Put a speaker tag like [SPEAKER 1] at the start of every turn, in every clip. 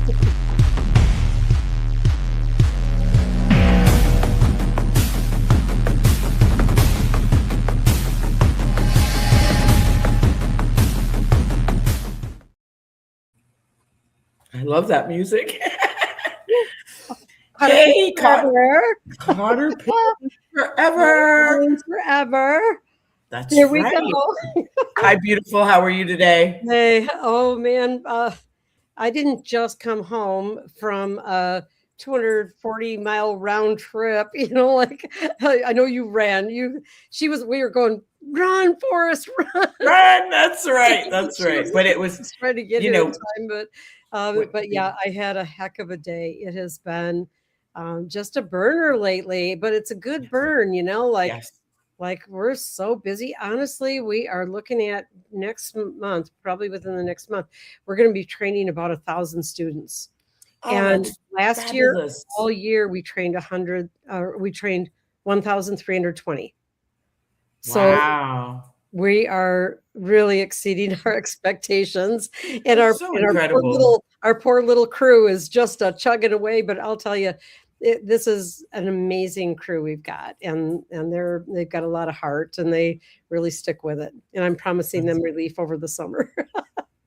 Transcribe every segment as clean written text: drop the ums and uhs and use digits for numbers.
[SPEAKER 1] I love that music.
[SPEAKER 2] Carter
[SPEAKER 1] Hey,
[SPEAKER 2] forever.
[SPEAKER 1] Carter forever.
[SPEAKER 2] Forever.
[SPEAKER 1] That's
[SPEAKER 2] Here we
[SPEAKER 1] right.
[SPEAKER 2] go.
[SPEAKER 1] Hi, beautiful. How are you today?
[SPEAKER 2] Hey, oh man, I didn't just come home from a 240-mile round trip. You know, like I know you ran. We were going, run, Forrest, run.
[SPEAKER 1] Run. That's right. That's right. But it was,
[SPEAKER 2] just trying to get here in time. But yeah, I had a heck of a day. It has been just a burner lately, but it's a good burn. You know, like we're so busy. Honestly, we are looking at next month, probably within the next month, we're going to be training about 1,000 students. And last year, all year, we trained 100. We trained 1,320. So we are really exceeding our expectations, and our poor little crew is just chugging away. But I'll tell you, this is an amazing crew we've got, and they've got a lot of heart, and they really stick with it. And I'm promising them relief over the summer.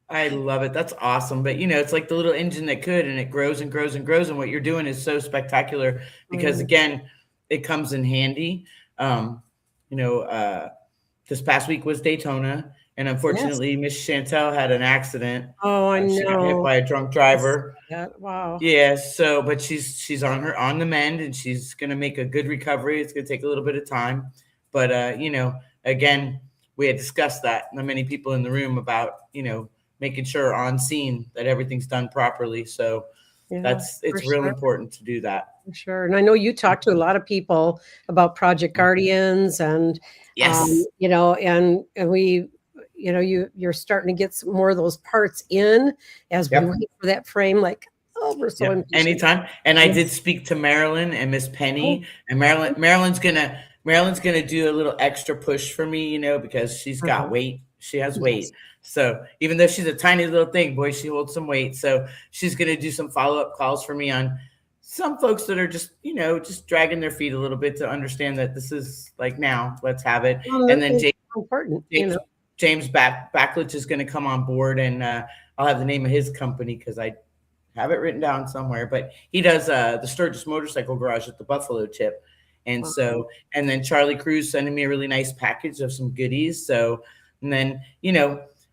[SPEAKER 1] I love it. That's awesome. But it's like the little engine that could, and it grows and grows and grows. And what you're doing is so spectacular because again, it comes in handy. This past week was Daytona, and unfortunately, Miss Chantel had an accident.
[SPEAKER 2] Oh, I know.
[SPEAKER 1] She got hit by a drunk driver.
[SPEAKER 2] Wow.
[SPEAKER 1] Yeah. But she's on the mend, and she's gonna make a good recovery. It's gonna take a little bit of time, but again, we had discussed that. Not many people in the room about making sure on scene that everything's done properly. So it's real important to do that.
[SPEAKER 2] For sure. And I know you talked to a lot of people about Project Guardians and, and we, you're starting to get some more of those parts in as we wait for that frame. Like, we're so impatient.
[SPEAKER 1] Anytime. And I did speak to Marilyn and Miss Penny, and Marilyn's gonna do a little extra push for me, because she's got weight. She has weight. So even though she's a tiny little thing, boy, she holds some weight. So she's going to do some follow-up calls for me on some folks that are just, just dragging their feet a little bit to understand that this is like, now let's have it. And then James Backlich is going to come on board, and I'll have the name of his company because I have it written down somewhere, but he does the Sturgis Motorcycle Garage at the Buffalo Tip. And and then Charlie Cruz sending me a really nice package of some goodies. So, and then,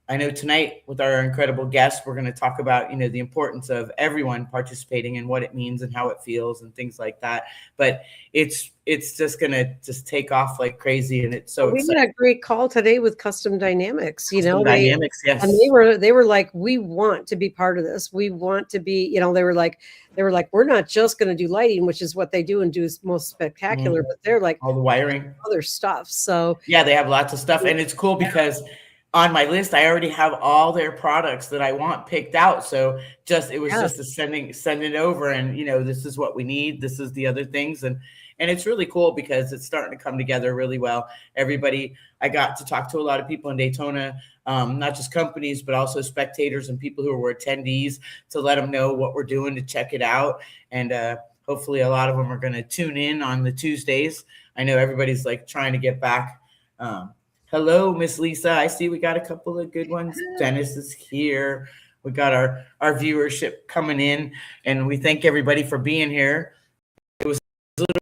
[SPEAKER 1] I know tonight with our incredible guests, we're going to talk about, the importance of everyone participating and what it means and how it feels and things like that. But it's just going to just take off like crazy. And it's so
[SPEAKER 2] exciting. We had a great call today with Custom Dynamics,
[SPEAKER 1] Dynamics, yes.
[SPEAKER 2] And they were like, we want to be part of this. We want to be, they were like, we're not just going to do lighting, which is what they do and do is most spectacular, but they're like
[SPEAKER 1] all the wiring,
[SPEAKER 2] other stuff. So
[SPEAKER 1] yeah, they have lots of stuff. And it's cool because on my list, I already have all their products that I want picked out. So it was just a send it over, and this is what we need. This is the other things, and it's really cool because it's starting to come together really well. Everybody, I got to talk to a lot of people in Daytona, not just companies, but also spectators and people who were attendees to let them know what we're doing, to check it out, and hopefully a lot of them are going to tune in on the Tuesdays. I know everybody's like trying to get back. Hello, Miss Lisa. I see we got a couple of good ones. Dennis is here. We got our viewership coming in, and we thank everybody for being here. It was a little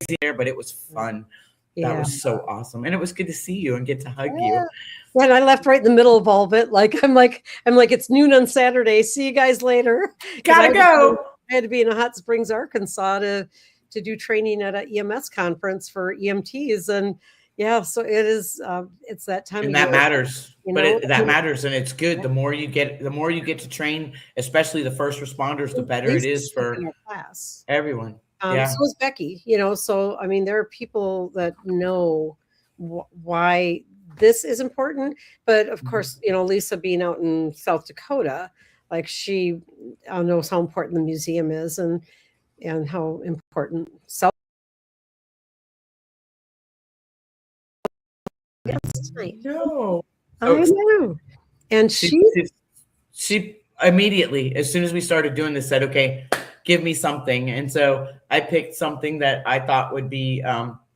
[SPEAKER 1] crazy there, but it was fun. Yeah. That was so awesome, and it was good to see you and get to hug you.
[SPEAKER 2] And I left right in the middle of all of it. I'm like, it's noon on Saturday. See you guys later.
[SPEAKER 1] Gotta go.
[SPEAKER 2] I had to be in Hot Springs, Arkansas to do training at an EMS conference for EMTs. And so it is, it's that time.
[SPEAKER 1] And that matters, that matters. And it's good. The more you get to train, especially the first responders, the better it is for everyone.
[SPEAKER 2] So is Becky, so, I mean, there are people that know why this is important, but of course, Lisa being out in South Dakota, like she knows how important the museum is and how important
[SPEAKER 1] I know.
[SPEAKER 2] And
[SPEAKER 1] she immediately, as soon as we started doing this, said, okay, give me something. And so I picked something that I thought would be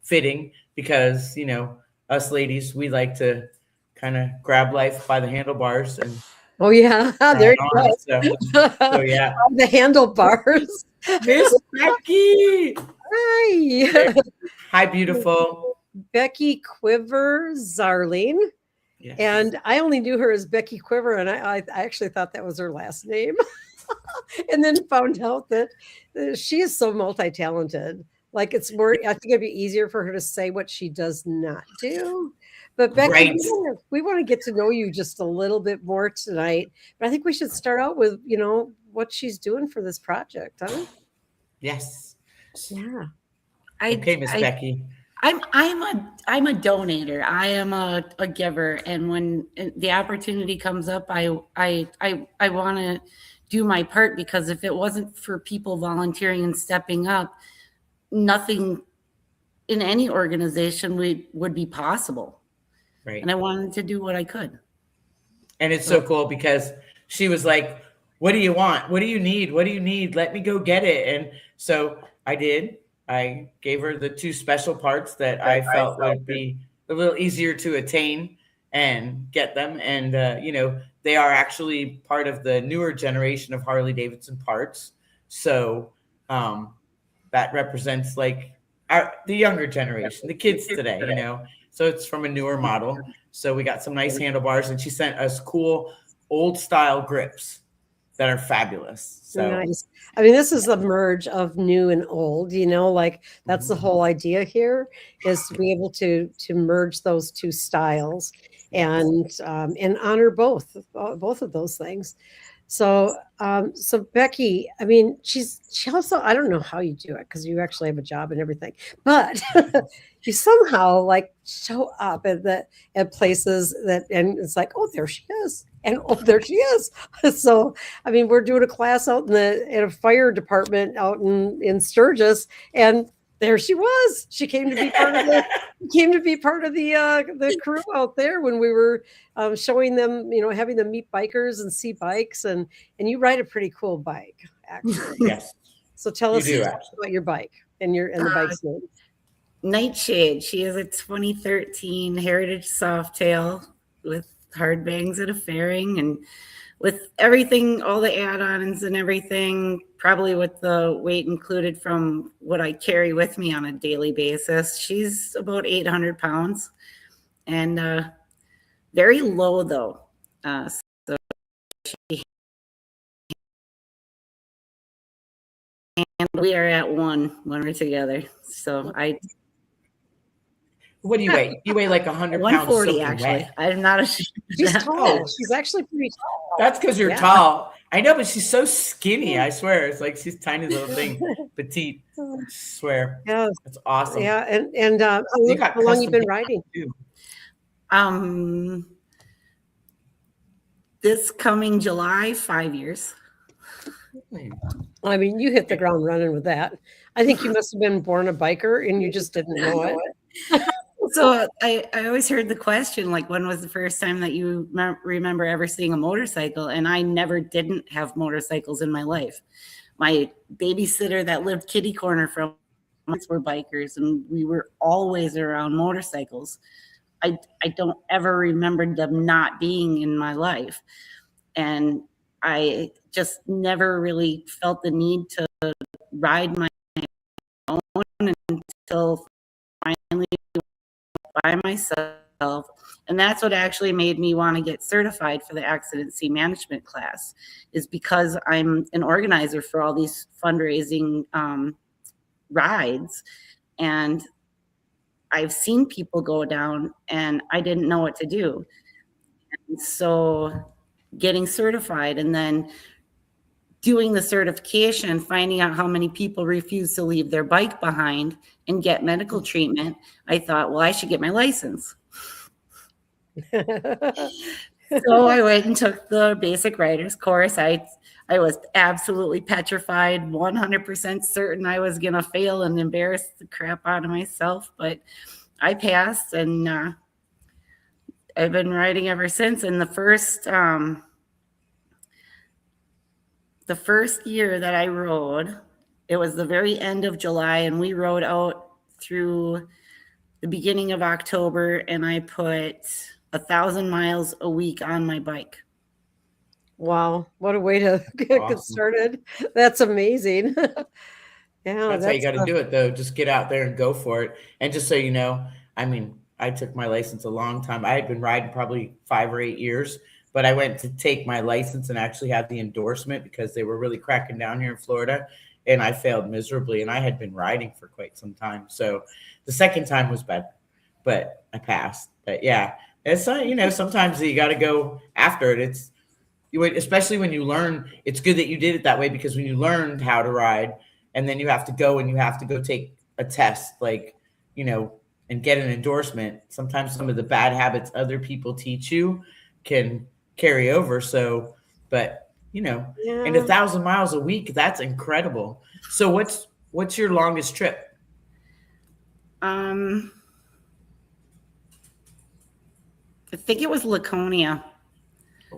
[SPEAKER 1] fitting because, you know, us ladies, we like to kind of grab life by the handlebars and
[SPEAKER 2] Oh yeah, there you
[SPEAKER 1] on.
[SPEAKER 2] go.
[SPEAKER 1] Yeah.
[SPEAKER 2] The handlebars.
[SPEAKER 1] Miss Becky.
[SPEAKER 2] Hi.
[SPEAKER 1] Hi, beautiful.
[SPEAKER 2] Becky Quiver Zarling. Yes. And I only knew her as Becky Quiver, and I actually thought that was her last name. And then found out that she is so multi-talented. Like it's more, I think it'd be easier for her to say what she does not do. But Becky, right. we want to get to know you just a little bit more tonight. But I think we should start out with, you know, what she's doing for this project, huh?
[SPEAKER 1] Yes.
[SPEAKER 2] Yeah.
[SPEAKER 1] Okay, Miss Becky.
[SPEAKER 3] I'm a donator. I am a giver, and when the opportunity comes up, I want to do my part, because if it wasn't for people volunteering and stepping up, nothing in any organization would be possible.
[SPEAKER 1] Right.
[SPEAKER 3] And I wanted to do what I could.
[SPEAKER 1] And it's so cool because she was like, what do you want? What do you need? What do you need? Let me go get it. And so I did. I gave her the 2 special parts that I felt would be a little easier to attain and get them. And, you know, they are actually part of the newer generation of Harley Davidson parts. So that represents like the younger generation, the kids today, you know. So it's from a newer model. So we got some nice handlebars, and she sent us cool old style grips that are fabulous. So
[SPEAKER 2] nice. I mean, this is a merge of new and old, you know, like that's the whole idea here, is to be able to merge those 2 styles and honor both of those things. So so Becky, I mean, she also, I don't know how you do it because you actually have a job and everything, but you somehow like show up at places that, and it's like, oh, there she is. And oh, there she is. So, I mean, we're doing a class out in a fire department out in Sturgis, and there she was. She came to be part of the crew out there when we were showing them, you know, having them meet bikers and see bikes, and you ride a pretty cool bike, actually.
[SPEAKER 1] Yes.
[SPEAKER 2] So tell us about your bike and the bike's name.
[SPEAKER 3] Nightshade. She is a 2013 Heritage Softail with hard bangs and a fairing, and with everything, all the add-ons and everything, probably with the weight included from what I carry with me on a daily basis. She's about 800 pounds and very low though. So she, and we are at 1 when we're together. So
[SPEAKER 1] what do you weigh? You weigh like 100 pounds.
[SPEAKER 3] 140 actually. Wet. I'm not
[SPEAKER 2] She's tall. She's actually pretty tall.
[SPEAKER 1] That's because you're tall. I know, but she's so skinny. I swear, it's like she's tiny little thing, petite. I swear.
[SPEAKER 2] Yeah,
[SPEAKER 1] it's awesome.
[SPEAKER 2] Yeah, and how long you been riding?
[SPEAKER 3] This coming July, 5 years.
[SPEAKER 2] I mean, you hit the ground running with that. I think you must have been born a biker and you just didn't know it.
[SPEAKER 3] So I always heard the question, like, when was the first time that you remember ever seeing a motorcycle? And I never didn't have motorcycles in my life. My babysitter that lived kitty corner from us were bikers, and we were always around motorcycles. I don't ever remember them not being in my life. And I just never really felt the need to ride my own until finally by myself. And that's what actually made me want to get certified for the accident management class, is because I'm an organizer for all these fundraising rides. And I've seen people go down and I didn't know what to do. And so getting certified and then doing the certification, finding out how many people refuse to leave their bike behind and get medical treatment, I thought, well, I should get my license. So I went and took the basic rider's course. I was absolutely petrified, 100% certain I was going to fail and embarrass the crap out of myself, but I passed, and I've been riding ever since. And the first the first year that I rode, it was the very end of July, and we rode out through the beginning of October, and I put 1,000 miles a week on my bike.
[SPEAKER 2] Wow, what a way to get started. That's amazing. Yeah,
[SPEAKER 1] that's how you got to do it, though. Just get out there and go for it. And just so you know, I mean, I took my license a long time. I had been riding probably 5 or 8 years, but I went to take my license and actually had the endorsement because they were really cracking down here in Florida, and I failed miserably. And I had been riding for quite some time, so the second time was better, but I passed. But yeah, it's you know, sometimes you got to go after it. It's especially when you learn. It's good that you did it that way, because when you learned how to ride, and then you have to go take a test, like, you know, and get an endorsement. Sometimes some of the bad habits other people teach you can carry over. So, but you know, and 1,000 miles a week, that's incredible. So what's your longest trip?
[SPEAKER 3] I think it was Laconia.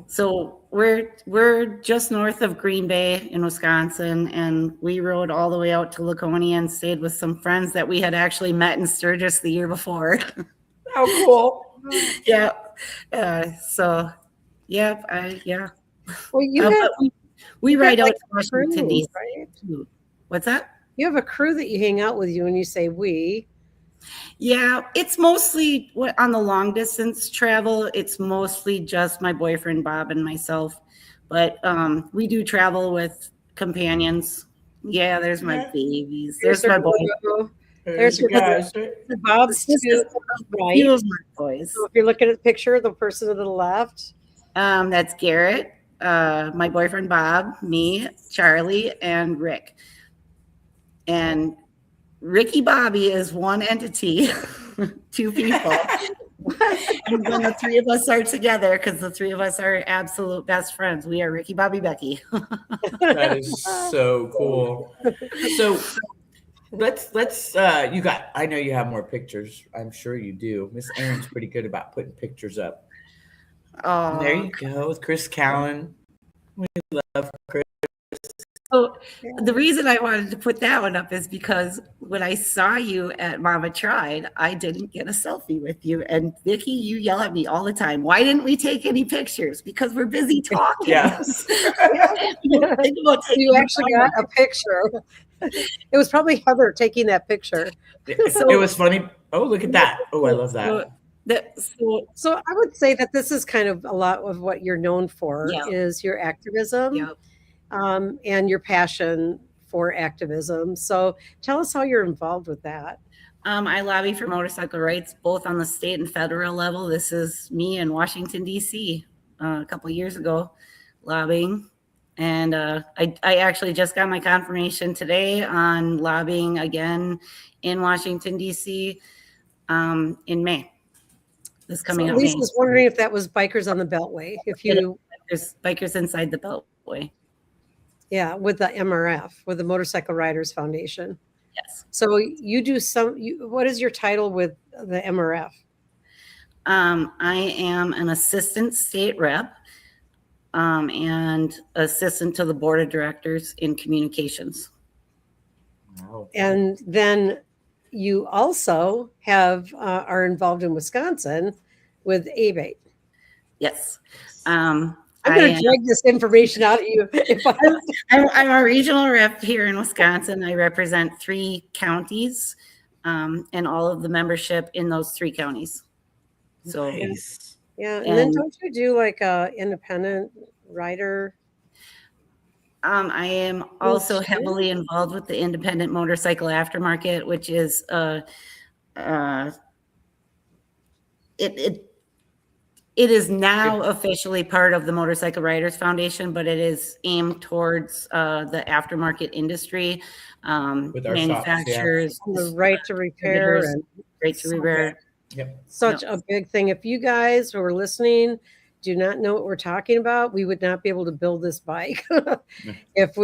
[SPEAKER 3] So we're just north of Green Bay in Wisconsin, and we rode all the way out to Laconia and stayed with some friends that we had actually met in Sturgis the year before.
[SPEAKER 1] How cool!
[SPEAKER 3] Yeah. So, yeah, yeah.
[SPEAKER 2] Well,
[SPEAKER 3] we ride out
[SPEAKER 2] like
[SPEAKER 3] to Washington, D.C.
[SPEAKER 2] right?
[SPEAKER 3] What's that?
[SPEAKER 2] You have a crew that you hang out with you, and you say we.
[SPEAKER 3] Yeah, it's mostly on the long distance travel. It's mostly just my boyfriend, Bob, and myself. But we do travel with companions. Yeah, there's my babies. There's my boy.
[SPEAKER 2] There's your guys. Bob's two, right?
[SPEAKER 3] Few of my boys.
[SPEAKER 2] So if you're looking at the picture, the person to the left.
[SPEAKER 3] That's Garrett, my boyfriend, Bob, me, Charlie, and Rick. And Ricky Bobby is one entity, two people. And when the three of us are together, because the three of us are absolute best friends, we are Ricky Bobby Becky.
[SPEAKER 1] That is so cool. So let's I know you have more pictures. I'm sure you do. Miss Erin's pretty good about putting pictures up. Oh, there you go with Chris Callan. We love Chris.
[SPEAKER 3] So the reason I wanted to put that one up is because when I saw you at Mama Tried, I didn't get a selfie with you. And Vicki, you yell at me all the time. Why didn't we take any pictures? Because we're busy talking.
[SPEAKER 1] Yes.
[SPEAKER 2] You actually got a picture. It was probably Heather taking that picture.
[SPEAKER 1] So it was funny. Oh, look at that. Oh, I love that.
[SPEAKER 2] So I would say that this is kind of a lot of what you're known for is your activism.
[SPEAKER 3] Yep.
[SPEAKER 2] And your passion for activism. So tell us how you're involved with that.
[SPEAKER 3] I lobby for motorcycle rights, both on the state and federal level. This is me in Washington, D.C. A couple of years ago lobbying. And I actually just got my confirmation today on lobbying again in Washington, D.C. In May. This coming up May.
[SPEAKER 2] Lisa's wondering if that was Bikers on the Beltway. If you
[SPEAKER 3] Bikers Inside the Beltway.
[SPEAKER 2] Yeah, with the MRF, with the Motorcycle Riders Foundation.
[SPEAKER 3] Yes.
[SPEAKER 2] So you do what is your title with the MRF?
[SPEAKER 3] I am an assistant state rep and assistant to the board of directors in communications.
[SPEAKER 2] Wow. And then you also are involved in Wisconsin with ABATE.
[SPEAKER 3] Yes.
[SPEAKER 2] I'm going to drag this information out of you.
[SPEAKER 3] I'm a regional rep here in Wisconsin. I represent 3 counties and all of the membership in those 3 counties. So
[SPEAKER 1] nice.
[SPEAKER 2] Yeah. And then don't you do like a independent rider?
[SPEAKER 3] I am also heavily involved with the independent motorcycle aftermarket, which is it is now officially part of the Motorcycle Riders Foundation, but it is aimed towards the aftermarket industry,
[SPEAKER 1] with our
[SPEAKER 2] manufacturers, the right to repair and
[SPEAKER 3] right to repair.
[SPEAKER 1] Yep.
[SPEAKER 2] Such a big thing. If you guys who are listening do not know what we're talking about, we would not be able to build this bike if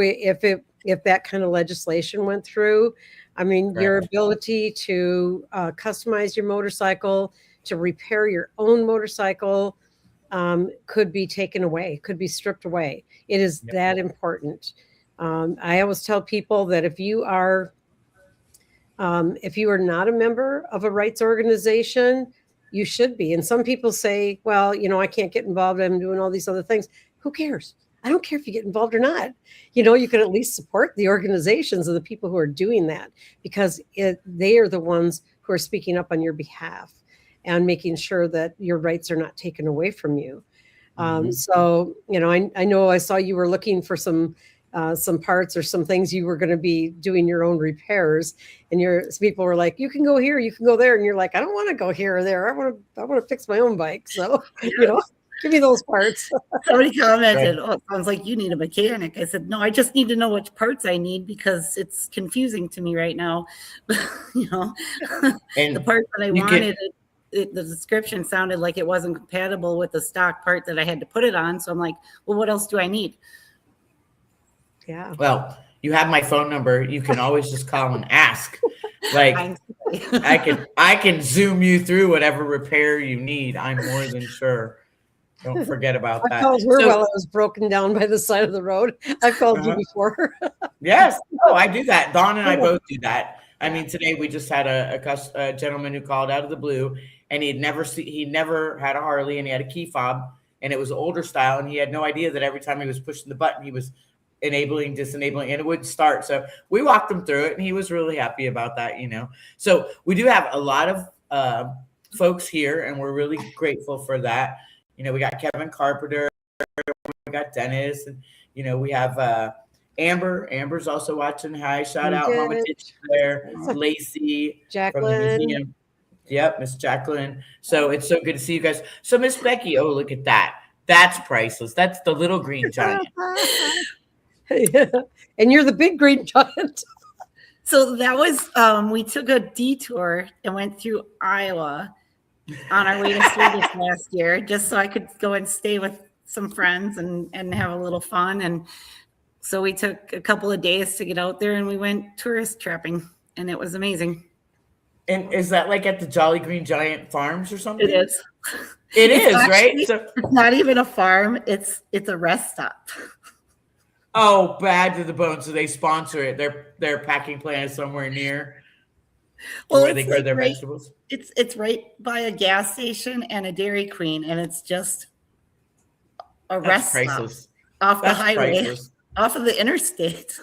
[SPEAKER 2] that kind of legislation went through. I mean, your ability to customize your motorcycle, to repair your own motorcycle, could be taken away, could be stripped away. It is that important. I always tell people that if you are not a member of a rights organization, you should be. And some people say, well, I can't get involved. I'm doing all these other things. Who cares? I don't care if you get involved or not. You can at least support the organizations of the people who are doing that, because they are the ones who are speaking up on your behalf and making sure that your rights are not taken away from you. So, I know I saw you were looking for some parts or some things you were going to be doing your own repairs, and people were like, you can go here, you can go there. And you're like, I don't want to go here or there. I want to fix my own bike. So, give me those parts.
[SPEAKER 3] Somebody commented, oh, it sounds like you need a mechanic. I said, no, I just need to know which parts I need, because it's confusing to me right now. And the part that I wanted, the description sounded like it wasn't compatible with the stock part that I had to put it on. So I'm like, well, what else do I need?
[SPEAKER 2] Yeah.
[SPEAKER 1] Well, you have my phone number. You can always just call and ask. Like, I can zoom you through whatever repair you need. I'm more than sure. Don't forget about that.
[SPEAKER 2] I called her while I was broken down by the side of the road. I've called you before.
[SPEAKER 1] Yes. Oh, I do that. Dawn and I both do that. I mean, today we just had a gentleman who called out of the blue, and he never had a Harley, and he had a key fob, and it was older style, and he had no idea that every time he was pushing the button, he was enabling, disenabling, and it wouldn't start. So we walked him through it, and he was really happy about that, So we do have a lot of folks here, and we're really grateful for that. We got Kevin Carpenter, we got Dennis, and we have Amber. Amber's also watching. Hi, shout out Mama Titch there. Lacey,
[SPEAKER 2] Jacqueline.
[SPEAKER 1] From the museum. Yep, Miss Jacqueline. So it's so good to see you guys. So Miss Becky, oh, look at that. That's priceless. That's the little green giant.
[SPEAKER 2] And you're the big green giant.
[SPEAKER 3] So that was, we took a detour and went through Iowa on our way to Sweden last year, just so I could go and stay with some friends and have a little fun. And so we took a couple of days to get out there, and we went tourist trapping, and it was amazing.
[SPEAKER 1] And is that like at the Jolly Green Giant Farms or something?
[SPEAKER 3] It is.
[SPEAKER 1] It is, right? So
[SPEAKER 3] it's not even a farm. It's a rest stop.
[SPEAKER 1] Oh, bad to the bone. So they sponsor it. Their packing plant is somewhere near where they grow their vegetables.
[SPEAKER 3] It's right by a gas station and a Dairy Queen, and it's just a rest stop off the highway, off of the interstate.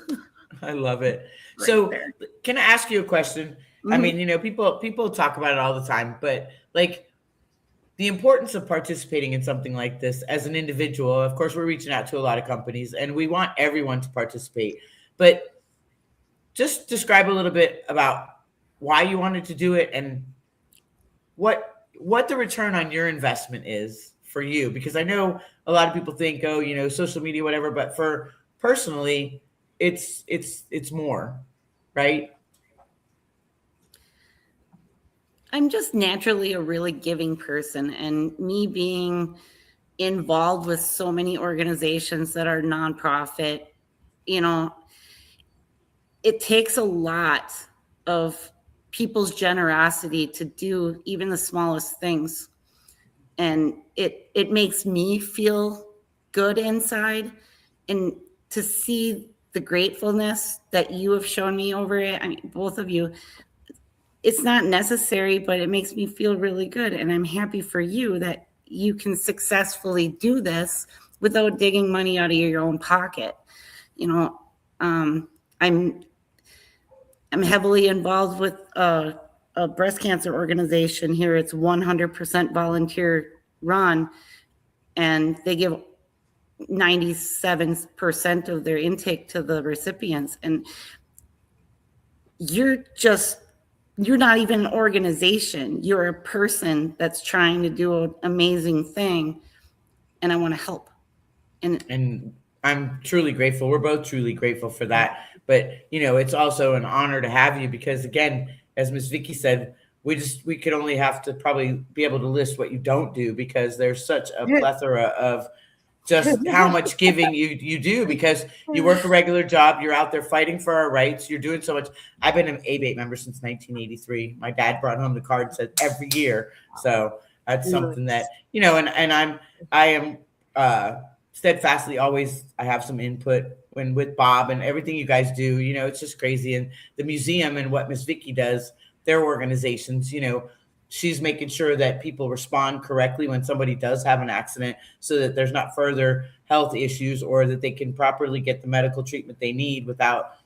[SPEAKER 1] I love it. Right so there. Can I ask you a question? Mm-hmm. I mean, people talk about it all the time, but like the importance of participating in something like this as an individual, of course, we're reaching out to a lot of companies and we want everyone to participate, but just describe a little bit about why you wanted to do it and what the return on your investment is for you, because I know a lot of people think, oh, social media, whatever, but for personally, it's more, right?
[SPEAKER 3] I'm just naturally a really giving person, and me being involved with so many organizations that are nonprofit, it takes a lot of people's generosity to do even the smallest things. And it makes me feel good inside, and to see the gratefulness that you have shown me over it. I mean, both of you, it's not necessary, but it makes me feel really good. And I'm happy for you that you can successfully do this without digging money out of your own pocket. I'm heavily involved with a breast cancer organization here. It's 100% volunteer run, and they give 97% of their intake to the recipients. And you're not even an organization. You're a person that's trying to do an amazing thing, and I want to help.
[SPEAKER 1] And I'm truly grateful. We're both truly grateful for that. But, it's also an honor to have you because, again, as Ms. Vicki said, we could only have to probably be able to list what you don't do because there's such a plethora of just how much giving you do because you work a regular job. You're out there fighting for our rights. You're doing so much. I've been an ABATE member since 1983. My dad brought home the card and said every year. So That's something that, and I am steadfastly always, I have some input when with Bob and everything you guys do. It's just crazy. And the museum and what Miss Vicki does, their organizations, she's making sure that people respond correctly when somebody does have an accident, so that there's not further health issues, or that they can properly get the medical treatment they need without,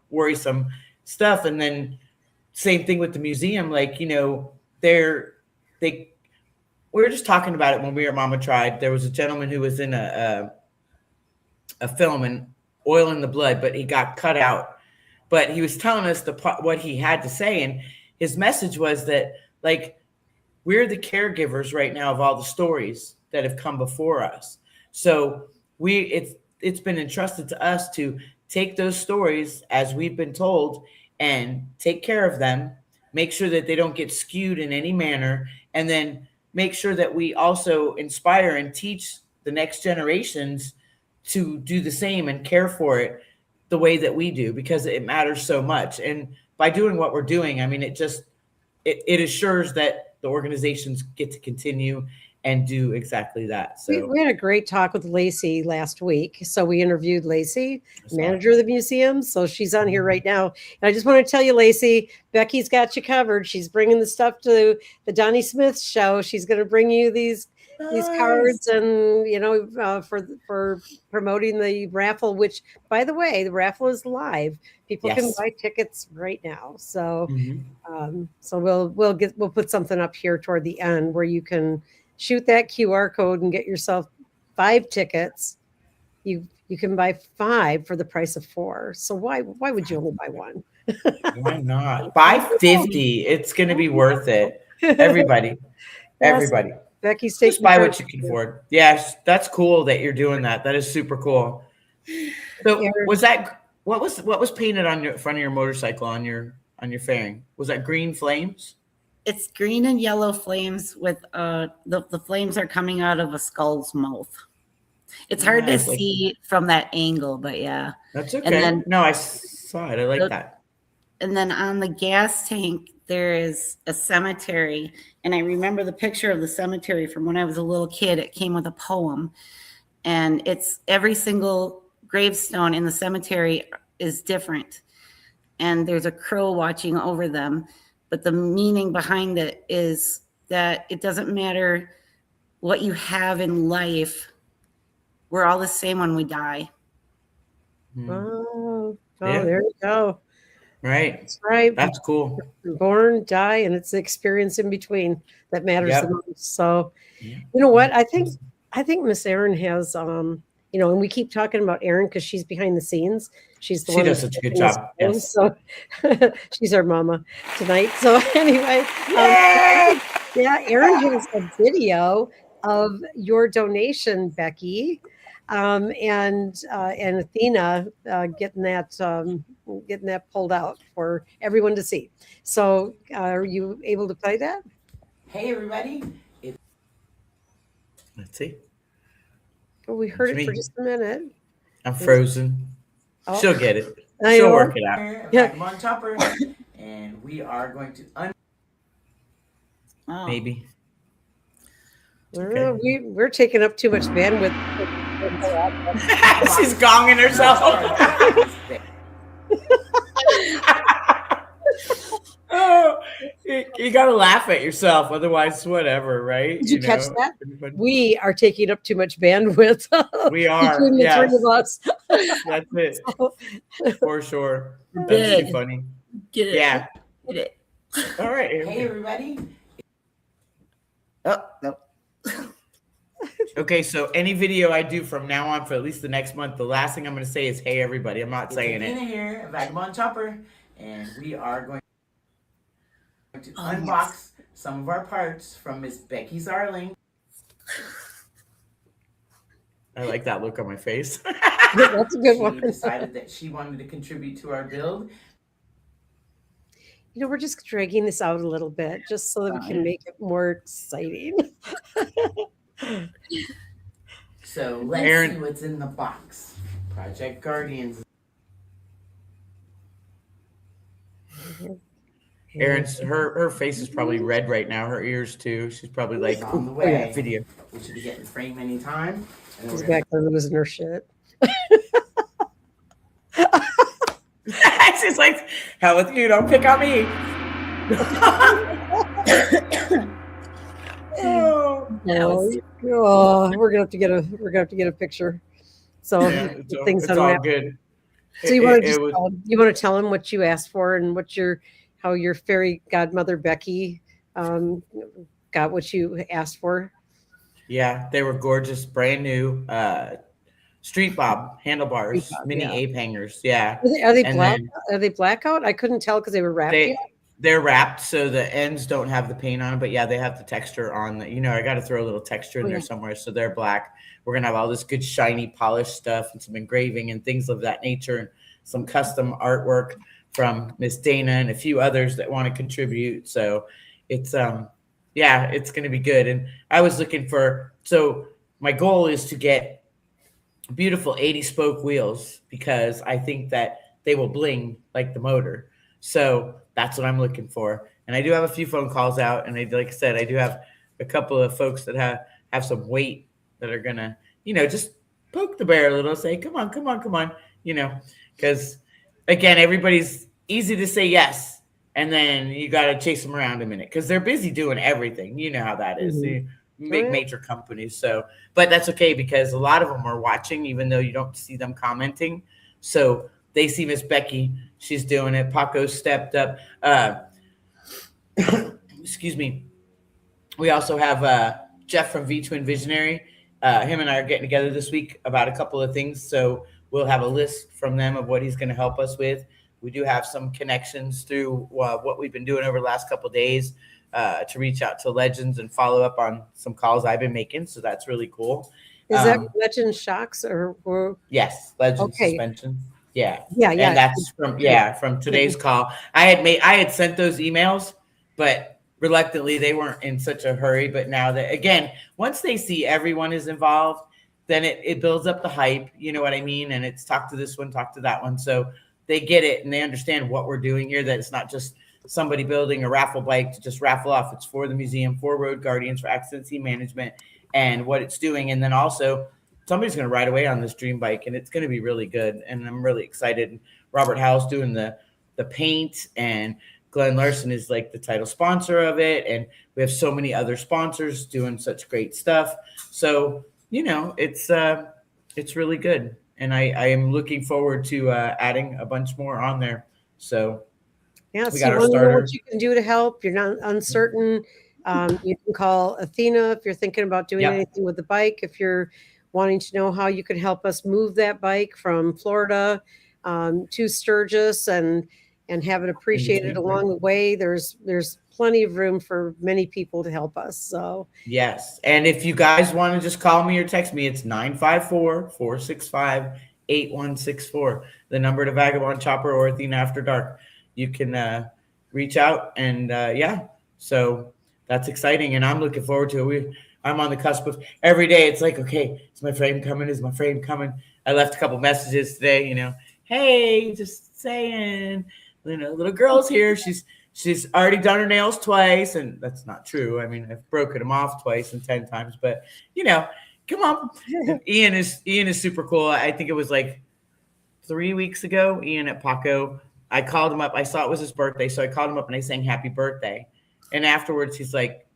[SPEAKER 1] worrisome stuff. And then same thing with the museum, like, we were just talking about it when we were at Mama Tried. There was a gentleman who was in a film and Oil in the Blood, but he got cut out. But he was telling us what he had to say, and his message was that, like, we're the caregivers right now of all the stories that have come before us. So it's been entrusted to us to take those stories as we've been told and take care of them, make sure that they don't get skewed in any manner, and then make sure that we also inspire and teach the next generations to do the same and care for it the way that we do, because it matters so much. And by doing what we're doing, I mean, it assures that the organizations get to continue and do exactly that. So
[SPEAKER 2] we had a great talk with Lacey last week. So we interviewed Lacey, manager of the museum. So she's on here right now. And I just want to tell you, Lacey, Becky's got you covered. She's bringing the stuff to the Donnie Smith show. She's going to bring you these cards and, for promoting the raffle, which, by the way, the raffle is live. People can buy tickets right now. So, so we'll put something up here toward the end where you can shoot that QR code and get yourself 5 tickets. You can buy 5 for the price of 4. So why would you only buy 1?
[SPEAKER 1] Why not? Buy 50. It's going to be worth it. Everybody.
[SPEAKER 2] Becky's taking,
[SPEAKER 1] just buy what you can afford. Yes, that's cool that you're doing that. That is super cool. So what was painted on your front of your motorcycle on your fairing? Was that green flames?
[SPEAKER 3] It's green and yellow flames with the flames are coming out of a skull's mouth. It's hard to see from that angle, but yeah.
[SPEAKER 1] That's okay. No, I saw it. I like that.
[SPEAKER 3] And then on the gas tank, there is a cemetery. And I remember the picture of the cemetery from when I was a little kid. It came with a poem. And it's every single gravestone in the cemetery is different. And there's a crow watching over them. But the meaning behind it is that it doesn't matter what you have in life. We're all the same when we die.
[SPEAKER 2] Oh, there you go.
[SPEAKER 1] Right.
[SPEAKER 2] That's right.
[SPEAKER 1] That's cool.
[SPEAKER 2] Born, die, and it's the experience in between that matters the most. So, you know what? I think Miss Erin has, and we keep talking about Erin because she's behind the scenes. She
[SPEAKER 1] does such a good job. Yes.
[SPEAKER 2] So she's our mama tonight. So anyway, Erin has a video of your donation, Becky, and Athena getting that pulled out for everyone to see. So are you able to play that?
[SPEAKER 1] Hey, everybody. Let's see.
[SPEAKER 2] Oh, we heard it for just a minute.
[SPEAKER 1] I'm frozen.
[SPEAKER 2] Oh.
[SPEAKER 1] She'll get it. She'll work it out.
[SPEAKER 2] Yeah.
[SPEAKER 1] Come on, Chopper. And we are going to maybe.
[SPEAKER 2] Okay. We're taking up too much bandwidth.
[SPEAKER 1] She's gonging herself. Oh, you got to laugh at yourself. Otherwise, whatever, right?
[SPEAKER 2] Did you catch that? We are taking up too much bandwidth.
[SPEAKER 1] We are.
[SPEAKER 2] Between the 3 of us.
[SPEAKER 1] That's it. For sure. That's too funny.
[SPEAKER 3] Get it.
[SPEAKER 1] Yeah.
[SPEAKER 3] Get it.
[SPEAKER 1] All right. Hey, everybody.
[SPEAKER 3] Oh, no.
[SPEAKER 1] Okay, so any video I do from now on for at least the next month, the last thing I'm going to say is, hey, everybody. I'm not saying it. Athena here, Vagabond Chopper, and we are going to unbox some of our parts from Miss Becky Zarling. I like that look on my face.
[SPEAKER 2] That's a good one.
[SPEAKER 1] She decided that she wanted to contribute to our build.
[SPEAKER 2] We're just dragging this out a little bit just so that we can make it more exciting.
[SPEAKER 1] So let's see what's in the box. Project Guardians. Erin's her face is probably red right now. Her ears too. She's probably like on the way. Video. We should be getting framed anytime.
[SPEAKER 2] She's back there losing her shit.
[SPEAKER 1] She's like, hell with you, don't pick on me.
[SPEAKER 2] We're gonna have to get a picture. So
[SPEAKER 1] it's all good.
[SPEAKER 2] So you want to tell him what you asked for and how your fairy godmother Becky got what you asked for?
[SPEAKER 1] Yeah, they were gorgeous, brand new street bob handlebars, mini ape hangers. Yeah.
[SPEAKER 2] Are they black? Are they blackout? I couldn't tell because they were wrapped.
[SPEAKER 1] They're wrapped, so the ends don't have the paint on them, but yeah, they have the texture on. I got to throw a little texture in there somewhere, so they're black. We're gonna have all this good shiny polished stuff and some engraving and things of that nature, and some custom artwork from Miss Dana and a few others that want to contribute. So it's it's gonna be good. And I was looking so my goal is to get beautiful 80 spoke wheels because I think that they will bling like the motor. So that's what I'm looking for. And I do have a few phone calls out, and like I said, I do have a couple of folks that have some weight that are gonna, just poke the bear a little, say, come on, because again, everybody's easy to say yes, and then you got to chase them around a minute because they're busy doing everything. You know how that is. Mm-hmm. Big major companies. So, but that's okay because a lot of them are watching, even though you don't see them commenting. So they see Miss Becky, she's doing it. Paco stepped up. Excuse me. We also have Jeff from V-Twin Visionary. Him and I are getting together this week about a couple of things. So we'll have a list from them of what he's going to help us with. We do have some connections through what we've been doing over the last couple of days to reach out to legends and follow up on some calls I've been making. So that's really cool.
[SPEAKER 2] Is that Legend Shocks or?
[SPEAKER 1] Yes, Legend Suspension. Yeah.
[SPEAKER 2] And
[SPEAKER 1] that's from today's call. I had sent those emails, but reluctantly they weren't in such a hurry. But now that, again, once they see everyone is involved, then it builds up the hype. You know what I mean? And it's talk to this one, talk to that one. So they get it and they understand what we're doing here, that it's not just somebody building a raffle bike to just raffle off. It's for the museum, for Road Guardians, for accident scene management, and what it's doing. And then also somebody's going to ride away on this dream bike, and it's going to be really good. And I'm really excited. Robert Howell's doing the paint, and Glenn Larson is like the title sponsor of it. And we have so many other sponsors doing such great stuff. So, it's really good. And I am looking forward to adding a bunch more on there. So
[SPEAKER 2] yeah, so you want to know what you can do to help. You're not uncertain. You can call Athena if you're thinking about doing anything with the bike. If you're wanting to know how you could help us move that bike from Florida to Sturgis and have it appreciated along the way, there's plenty of room for many people to help us. So
[SPEAKER 1] yes. And if you guys want to just call me or text me, it's 954-465-8164, the number to Vagabond Chopper or Athena After Dark. You can reach out and so that's exciting. And I'm looking forward to it. I'm on the cusp of every day. It's like, okay, is my frame coming? Is my frame coming? I left a couple messages today, hey, just saying, little girl's here. She's already done her nails twice. And that's not true. I mean, I've broken them off twice and 10 times, but come on. Ian is super cool. I think it was like 3 weeks ago, Ian at Paco, I called him up. I saw it was his birthday. So I called him up and I sang happy birthday. And afterwards he's like,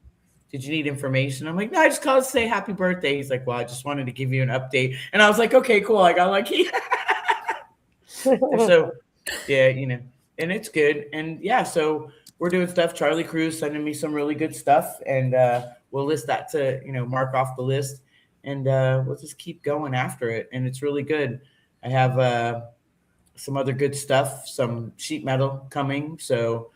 [SPEAKER 1] did you need information? I'm like, no, I just called to say happy birthday. He's like, well, I just wanted to give you an update. And I was like, okay, cool. I got lucky. So yeah, and it's good. And yeah, so we're doing stuff. Charlie Cruz sending me some really good stuff. And we'll list that to, mark off the list. And we'll just keep going after it. And it's really good. I have some other good stuff, some sheet metal coming. So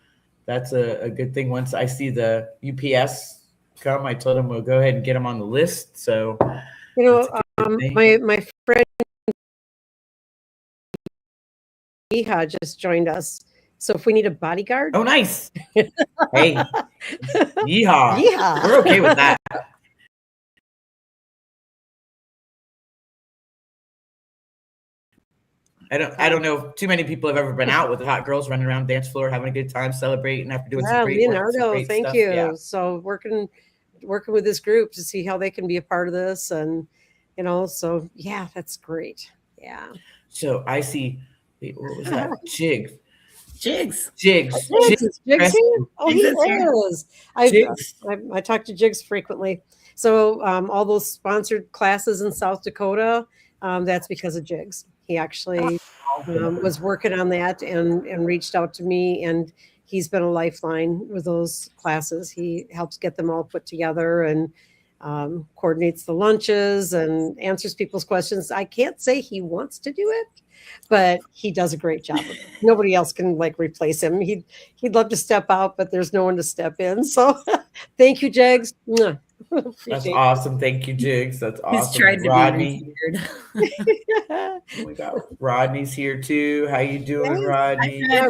[SPEAKER 1] that's a good thing. Once I see the UPS come, I told him we'll go ahead and get them on the list. So,
[SPEAKER 2] my friend Yeehaw just joined us. So if we need a bodyguard.
[SPEAKER 1] Oh, nice. Hey, yeehaw. We're okay with that. I don't know if too many people have ever been out with the hot girls running around the dance floor, having a good time, celebrating after doing some great work, some
[SPEAKER 2] Leonardo,
[SPEAKER 1] great
[SPEAKER 2] thank
[SPEAKER 1] stuff.
[SPEAKER 2] you.
[SPEAKER 1] Yeah.
[SPEAKER 2] So working with this group to see how they can be a part of this, and so yeah, that's great. Yeah.
[SPEAKER 1] So I see. Wait, what was that? Jigs.
[SPEAKER 3] Jigs.
[SPEAKER 2] Jigs here? Oh, he is. I talk to Jigs frequently. So all those sponsored classes in South Dakota, that's because of Jigs. He actually was working on that and reached out to me, and he's been a lifeline with those classes. He helps get them all put together and coordinates the lunches and answers people's questions. I can't say he wants to do it, but he does a great job of it. Nobody else can replace him. He'd love to step out, but there's no one to step in. So thank you, Jags.
[SPEAKER 1] That's awesome. Thank you, Jigs. That's awesome.
[SPEAKER 3] He's tried to
[SPEAKER 1] Rodney.
[SPEAKER 3] be weird.
[SPEAKER 1] We got Rodney's here too. How you doing, Rodney?
[SPEAKER 2] Yeah,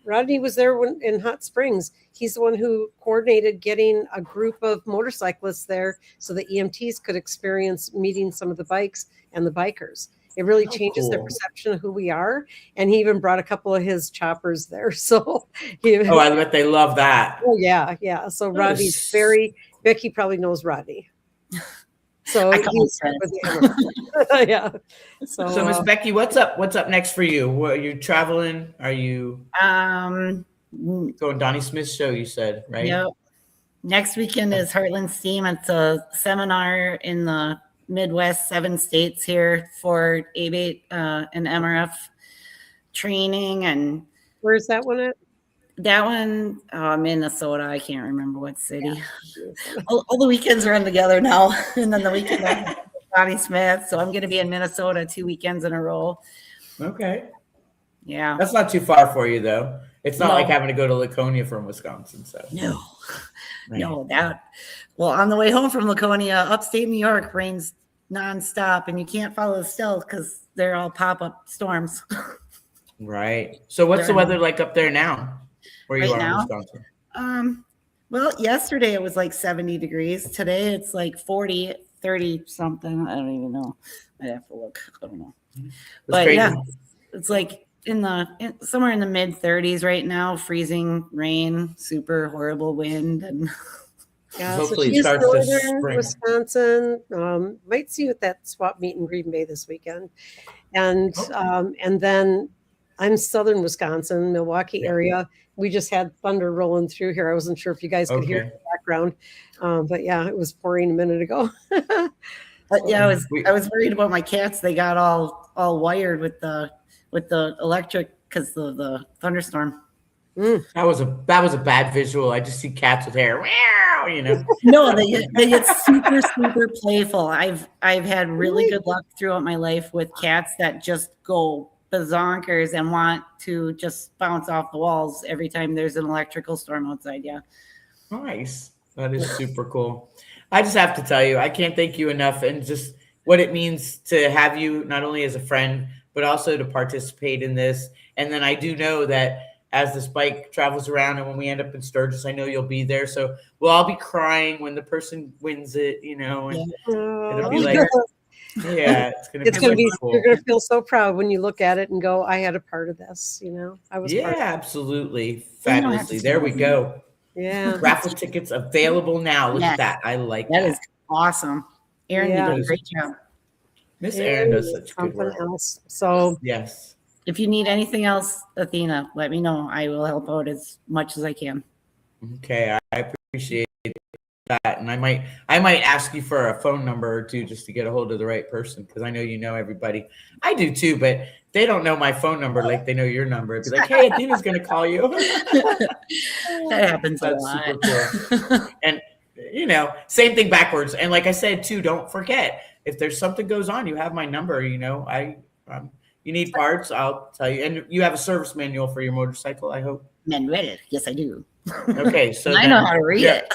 [SPEAKER 2] Rodney was there in Hot Springs. He's the one who coordinated getting a group of motorcyclists there so the EMTs could experience meeting some of the bikes and the bikers. It really changes their perception of who we are. And he even brought a couple of his choppers there. So
[SPEAKER 1] I bet they love that.
[SPEAKER 2] Oh yeah, yeah. So Rodney's Becky probably knows Rodney. So he's with yeah.
[SPEAKER 1] So Miss Becky, what's up? What's up next for you? Are you traveling? Are you going Donnie Smith's show? You said, right?
[SPEAKER 3] Yep. Next weekend is Heartland Steam. It's a seminar in the Midwest, 7 states here for ABATE and MRF training. And
[SPEAKER 2] where's that one at?
[SPEAKER 3] That one, Minnesota. I can't remember what city. Yeah. All the weekends run together now, and then the weekend I'm Donnie Smith. So I'm going to be in Minnesota 2 weekends in a row.
[SPEAKER 1] Okay.
[SPEAKER 3] Yeah,
[SPEAKER 1] that's not too far for you, though. It's not like having to go to Laconia from Wisconsin. So
[SPEAKER 3] no, no, that. Well, on the way home from Laconia, upstate New York rains nonstop, and you can't follow the stealth because they're all pop-up storms.
[SPEAKER 1] Right. So what's the weather like up there now? Where you are in Wisconsin?
[SPEAKER 3] Well, yesterday it was like 70 degrees. Today it's like 40, 30 something. I don't even know. I have to look. I don't know. But crazy. Yeah, it's like somewhere in the mid 30s right now. Freezing rain, super horrible wind, and
[SPEAKER 2] yeah. Hopefully it starts this spring. Wisconsin. Might see you at that swap meet in Green Bay this weekend, and then I'm southern Wisconsin, Milwaukee area. We just had thunder rolling through here. I wasn't sure if you guys could hear in the background, but yeah, it was pouring a minute ago.
[SPEAKER 3] But yeah, I was worried about my cats. They got all wired with the electric because of the thunderstorm.
[SPEAKER 1] That was a bad visual. I just see cats with hair.
[SPEAKER 3] No, they get super super playful. I've had really good luck throughout my life with cats that just go bazonkers and want to just bounce off the walls every time there's an electrical storm outside. Yeah.
[SPEAKER 1] Nice. That is super cool. I just have to tell you, I can't thank you enough, and just what it means to have you not only as a friend, but also to participate in this. And then I do know that as this bike travels around and when we end up in Sturgis, I know you'll be there. So we'll all be crying when the person wins it, and it'll be like, yeah, it's gonna be cool.
[SPEAKER 2] You're gonna feel so proud when you look at it and go, I had a part of this, I was
[SPEAKER 1] absolutely fabulously. There we go.
[SPEAKER 2] Yeah.
[SPEAKER 1] Raffle tickets available now. Look at that. I like that.
[SPEAKER 3] That is awesome. Erin did a great job.
[SPEAKER 1] Miss Erin does such good work.
[SPEAKER 2] So
[SPEAKER 1] yes.
[SPEAKER 3] If you need anything else, Athena, let me know. I will help out as much as I can.
[SPEAKER 1] Okay, I appreciate that, and I might ask you for a phone number or two just to get a hold of the right person, because I know you know everybody. I do too, but they don't know my phone number like they know your number. It'd be like, hey, Athena's gonna call you.
[SPEAKER 3] That happens a lot.
[SPEAKER 1] Super cool. And same thing backwards. And like I said too, don't forget, if there's something goes on, you have my number. You need parts, I'll tell you. And you have a service manual for your motorcycle, I hope.
[SPEAKER 3] Manual, yes, I do.
[SPEAKER 1] Okay, so
[SPEAKER 3] I know how to read it.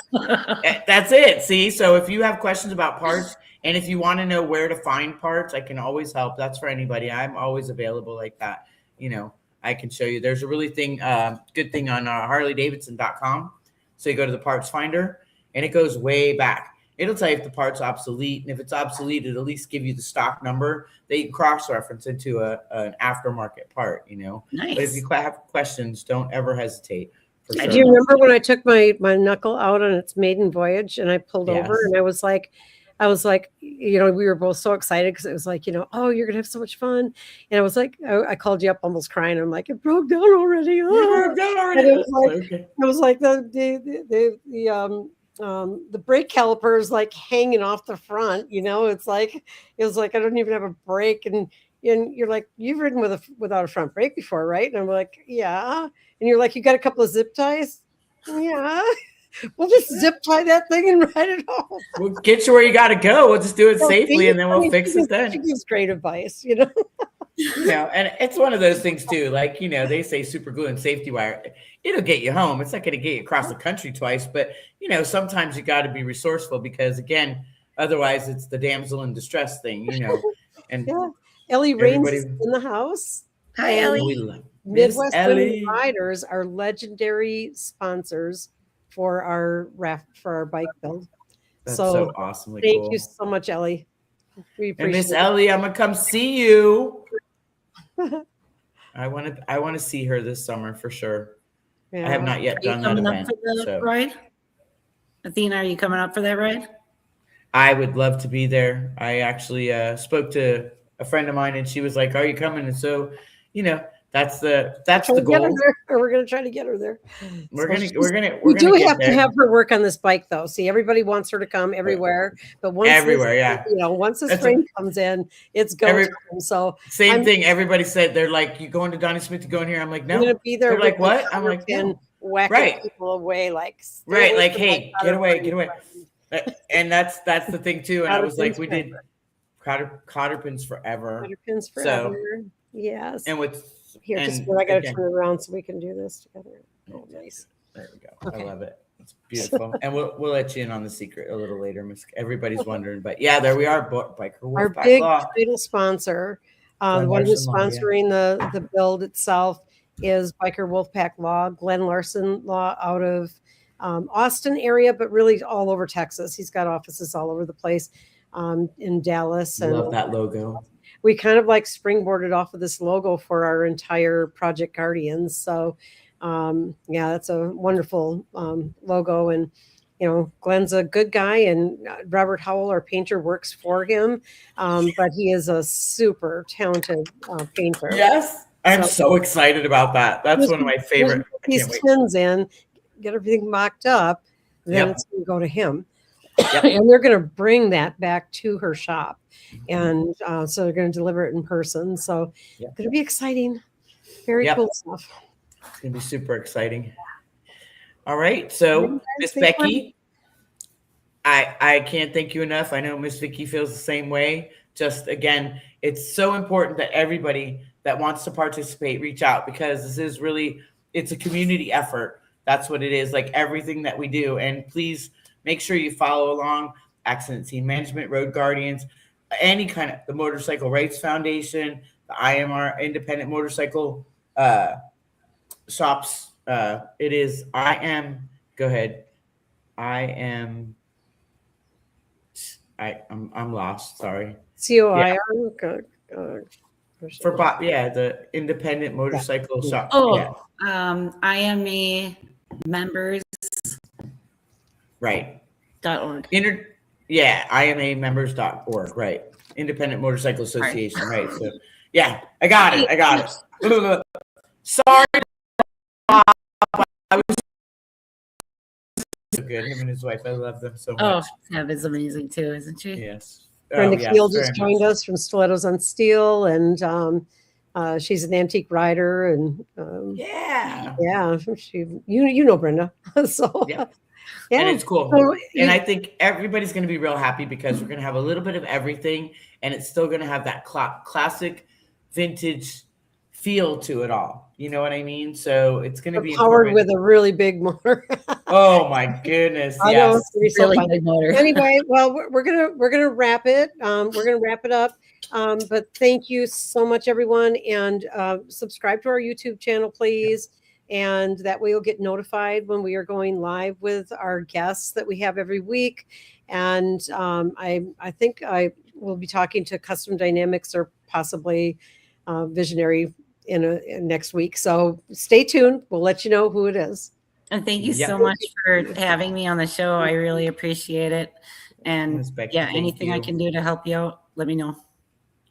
[SPEAKER 1] That's it. See, so if you have questions about parts, and if you want to know where to find parts, I can always help. That's for anybody. I'm always available like that. I can show you. There's a really good thing on HarleyDavidson.com. So you go to the parts finder, and it goes way back. It'll tell you if the part's obsolete, and if it's obsolete, it'll at least give you the stock number that you can cross-reference into an aftermarket part.
[SPEAKER 3] Nice.
[SPEAKER 1] But if you have questions, don't ever hesitate. For sure.
[SPEAKER 2] Do you remember when I took my knuckle out on its maiden voyage and I pulled over and I was like, we were both so excited because it was like, oh, you're gonna have so much fun. And I was like, I called you up almost crying. I'm like, it broke down already. Oh.
[SPEAKER 1] You broke down already.
[SPEAKER 2] And it was like the brake caliper is like hanging off the front. It was like I don't even have a brake, and you're like, you've ridden without a front brake before, right? And I'm like, yeah. And you're like, you got a couple of zip ties? Yeah. We'll just zip tie that thing and ride it home.
[SPEAKER 1] We'll get you where you got to go. We'll just do it safely, and then we'll fix it then.
[SPEAKER 2] She gives great advice,
[SPEAKER 1] and it's one of those things too. Like, they say super glue and safety wire, it'll get you home. It's not going to get you across the country twice, but sometimes you got to be resourceful because again, otherwise it's the damsel in distress thing, And
[SPEAKER 2] Ellie Rains is in the house.
[SPEAKER 3] Hi, Ellie.
[SPEAKER 2] Midwest Women Riders are legendary sponsors for our bike build.
[SPEAKER 1] That's so awesomely
[SPEAKER 2] cool.
[SPEAKER 1] Thank
[SPEAKER 2] you so much, Ellie. We appreciate
[SPEAKER 1] and Miss Ellie, I'm gonna come see you. I want to see her this summer for sure. Yeah. I have not yet done that event.
[SPEAKER 3] Ride? Athena, are you coming up for that ride?
[SPEAKER 1] I would love to be there. I actually spoke to a friend of mine, and she was like, "Are you coming?" And so, that's the goal.
[SPEAKER 2] We're gonna try to get her there.
[SPEAKER 1] We
[SPEAKER 2] do have to have her work on this bike though. See, everybody wants her to come everywhere, but once once the spring comes in, it's go time. So
[SPEAKER 1] same thing. Everybody said they're like, "You going to Donnie Smith to go in here?" I'm like, "No."
[SPEAKER 2] I'm gonna be there.
[SPEAKER 1] They're like, "What?" I'm like, "No."
[SPEAKER 2] Whacking people away, like
[SPEAKER 1] hey, get away. And that's the thing too. And I was like, we did cotter pins forever.
[SPEAKER 2] Cotter pins forever. So, yes.
[SPEAKER 1] And with
[SPEAKER 2] here, I got to turn it around so we can do this together. Oh, nice.
[SPEAKER 1] There we go. Okay. I love it. It's beautiful. And we'll let you in on the secret a little later, Miss. Everybody's wondering, but yeah, there we are. Biker Wolf.
[SPEAKER 2] Our big title sponsor, the one who's sponsoring the build itself, is Biker Wolfpack Law, Glenn Larson Law out of Austin area, but really all over Texas. He's got offices all over the place in Dallas.
[SPEAKER 1] I love that logo.
[SPEAKER 2] We kind of like springboarded off of this logo for our entire Project Guardians. So that's a wonderful logo. And, Glenn's a good guy, and Robert Howell, our painter, works for him. But he is a super talented painter.
[SPEAKER 1] Yes. I'm so excited about that. That's one of my favorite.
[SPEAKER 2] These tins in, get everything mocked up, then it's going to go to him. Yep. And they're going to bring that back to her shop. And so they're going to deliver it in person. So it's going to be exciting. Very cool stuff.
[SPEAKER 1] It's going to be super exciting. All right. So Miss Becky, I can't thank you enough. I know Miss Vicki feels the same way. Just again, it's so important that everybody that wants to participate reach out, because this is really, it's a community effort. That's what it is, like everything that we do. And please make sure you follow along Accident Scene Management, Road Guardians, any kind of the Motorcycle Rights Foundation, the IMR Independent Motorcycle Shops. It is go ahead. I'm lost. Sorry.
[SPEAKER 2] COIR.
[SPEAKER 1] For Bob, the Independent Motorcycle Shop.
[SPEAKER 3] IMA members.
[SPEAKER 1] Right.
[SPEAKER 3] .org.
[SPEAKER 1] IMAmembers.org. Right. Independent Motorcycle Association. Right. So I got it. Sorry. I was so good. Him and his wife. I love them so much.
[SPEAKER 3] Oh, Seb is amazing too, isn't she?
[SPEAKER 1] Yes.
[SPEAKER 2] Brenda Keel just joined us from Stilettos on Steel, and she's an antique rider, and you know Brenda, so
[SPEAKER 1] and it's cool. So, and I think everybody's going to be real happy because we're going to have a little bit of everything, and it's still going to have that classic, vintage feel to it all. You know what I mean? So it's going to be
[SPEAKER 2] powered with a really big motor.
[SPEAKER 1] Oh my goodness!
[SPEAKER 2] I know, it's
[SPEAKER 3] really big motor.
[SPEAKER 2] Anyway, well, we're gonna wrap it. We're gonna wrap it up. But thank you so much, everyone, and subscribe to our YouTube channel, please. And that way you'll get notified when we are going live with our guests that we have every week. And I think I will be talking to Custom Dynamics or possibly Visionary in next week. So stay tuned. We'll let you know who it is.
[SPEAKER 3] And thank you so much for having me on the show. I really appreciate it. And
[SPEAKER 1] Becky,
[SPEAKER 3] anything I can do to help you out, let me know.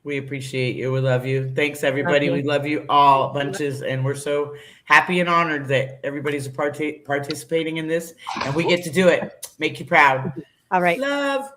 [SPEAKER 1] We appreciate you. We love you. Thanks, everybody. We love you all bunches. And we're so happy and honored that everybody's participating in this. And we get to do it. Make you proud.
[SPEAKER 2] All right.
[SPEAKER 1] Love.